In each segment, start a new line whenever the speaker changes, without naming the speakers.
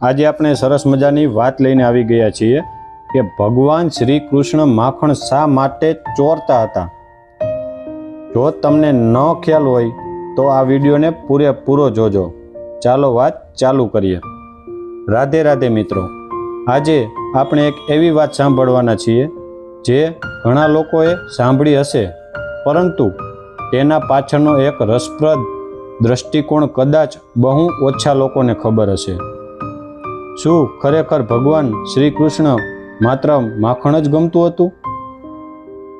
આજે આપણે સરસ મજાની વાત લઈને આવી ગયા છીએ કે ભગવાન શ્રી કૃષ્ણ માખણ શા માટે ચોરતા હતા। જો તમને ન ખ્યાલ હોય તો આ વિડીયોને પૂરેપૂરો જોજો। ચાલો વાત ચાલુ કરીએ। રાધે રાધે મિત્રો, આજે આપણે એક એવી વાત સાંભળવાના છીએ જે ઘણા લોકોએ સાંભળી હશે, પરંતુ તેના પાછળનો એક રસપ્રદ દ્રષ્ટિકોણ કદાચ બહુ ઓછા લોકોને ખબર હશે। શું ખરેખર ભગવાન શ્રી કૃષ્ણ માત્ર માખણ જ ગમતું હતું?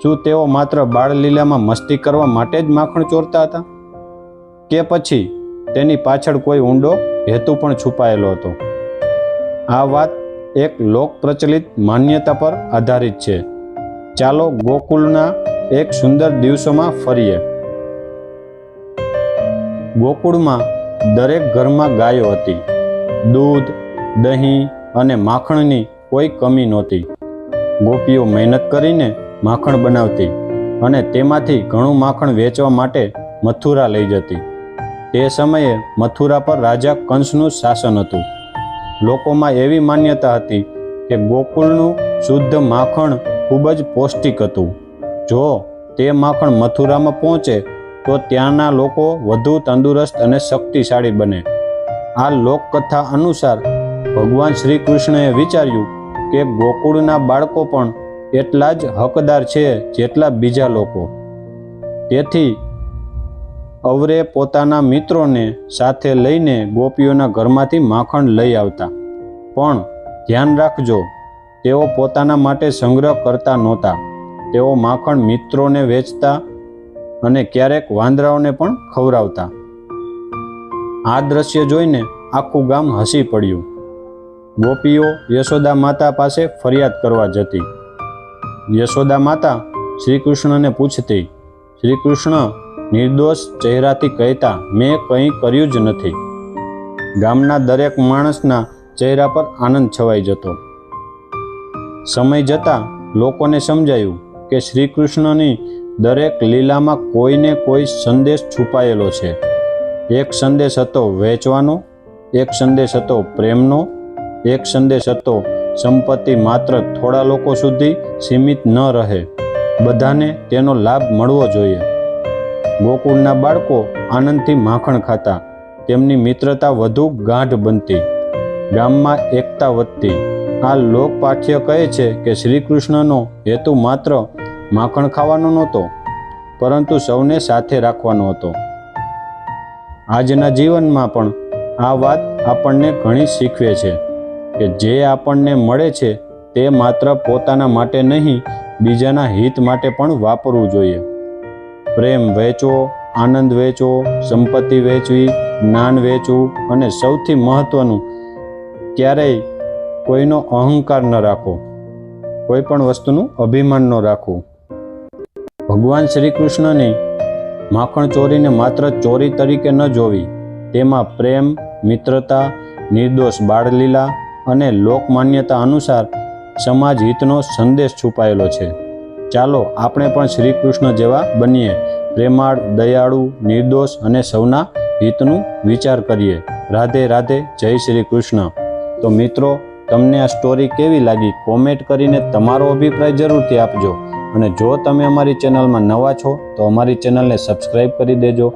શું તેઓ માત્ર બાળલીલામાં મસ્તી કરવા માટે જ માખણ ચોરતા હતા, કે પછી તેની પાછળ કોઈ ઊંડો હેતુ પણ છુપાયેલો હતો? આ વાત એક લોક પ્રચલિત માન્યતા પર આધારિત છે। ચાલો ગોકુળના એક સુંદર દિવસોમાં ફરીએ। ગોકુળમાં દરેક ઘરમાં ગાયો હતી। દૂધ, દહીં અને માખણની કોઈ કમી નહોતી। ગોપીઓ મહેનત કરીને માખણ બનાવતી અને તેમાંથી ઘણું માખણ વેચવા માટે મથુરા લઈ જતી। તે સમયે મથુરા પર રાજા કંસનું શાસન હતું। લોકોમાં એવી માન્યતા હતી કે ગોકુળનું શુદ્ધ માખણ ખૂબ જ પૌષ્ટિક હતું। જો તે માખણ મથુરામાં પહોંચે તો ત્યાંના લોકો વધુ તંદુરસ્ત અને શક્તિશાળી બને। આ લોકકથા અનુસાર ભગવાન શ્રી કૃષ્ણએ વિચાર્યું કે ગોકુળના બાળકો પણ એટલા જ હકદાર છે જેટલા બીજા લોકો। તેથી અવરે પોતાના મિત્રોને સાથે લઈને ગોપીઓના ઘરમાંથી માખણ લઈ આવતા। પણ ધ્યાન રાખજો, તેઓ પોતાના માટે સંગ્રહ કરતા નહોતા। તેઓ માખણ મિત્રોને વેચતા અને ક્યારેક વાંદરાઓને પણ ખવડાવતા। આ દ્રશ્ય જોઈને આખું ગામ હસી પડ્યું। ગોપીઓ યશોદા માતા પાસે ફરિયાદ કરવા જતી। યશોદા માતા શ્રી કૃષ્ણને પૂછતી। શ્રી કૃષ્ણ નિર્દોષ ચહેરાથી કહેતા, મેં કંઈ કર્યું જ નથી। ગામના દરેક માણસના ચહેરા પર આનંદ છવાઈ જતો। સમય જતાં લોકોને સમજાયું કે શ્રી કૃષ્ણની દરેક લીલામાં કોઈને કોઈ સંદેશ છુપાયેલો છે। એક સંદેશ હતો વેચવાનો, એક સંદેશ હતો પ્રેમનો, એક સંદેશ હતો સંપત્તિ માત્ર થોડા લોકો સુધી સીમિત ન રહે, બધાને તેનો લાભ મળવો જોઈએ। ગોકુળના બાળકો આનંદથી માખણ ખાતા, તેમની મિત્રતા વધુ ગાઢ બનતી, ગામમાં એકતા વધતી। આ લોકપાઠ્ય કહે છે કે શ્રી કૃષ્ણનો હેતુ માત્ર માખણ ખાવાનો નહોતો, પરંતુ સૌને સાથે રાખવાનો હતો। આજના જીવનમાં પણ આ વાત આપણને ઘણી શીખવે છે કે જે આપણને મળે છે તે માત્ર પોતાના માટે નહીં, બીજાના હિત માટે પણ વાપરવું જોઈએ। પ્રેમ વેચવો, આનંદ વેચવો, સંપત્તિ વેચવી, જ્ઞાન વેચવું અને સૌથી મહત્વનું, ક્યારેય કોઈનો અહંકાર ન રાખો, કોઈ પણ વસ્તુનું અભિમાન ન રાખવું। ભગવાન શ્રી કૃષ્ણની માખણ ચોરીને માત્ર ચોરી તરીકે ન જોવી, તેમાં પ્રેમ, મિત્રતા, નિર્દોષ બાળલીલા અને લોકમાન્યતા અનુસાર સમાજ હિતનો સંદેશ છુપાયેલો છે। ચાલો આપણે પણ શ્રી કૃષ્ણ જેવા બનીએ, પ્રેમાળ, દયાળુ, નિર્દોષ અને સૌના હિતનું વિચાર કરીએ। રાધે રાધે, જય શ્રી કૃષ્ણ। તો મિત્રો, તમને આ સ્ટોરી કેવી લાગી કોમેન્ટ કરીને તમારો અભિપ્રાય જરૂરથી આપજો। અને જો તમે અમારી ચેનલમાં નવા છો તો અમારી ચેનલને સબસ્ક્રાઈબ કરી દેજો,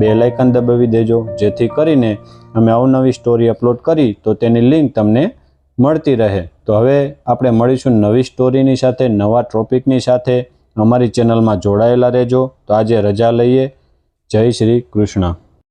બેલ આઇકન દબાવી દેજો, જેથી કરીને અમે અવનવી સ્ટોરી અપલોડ કરી તો તેની લિંક તમને મળતી રહે। તો હવે આપણે મળીશું નવી સ્ટોરીની સાથે, નવા ટોપિકની સાથે। અમારી ચેનલમાં જોડાયેલા રહેજો। તો આજે રજા લઈએ। જય શ્રી કૃષ્ણ।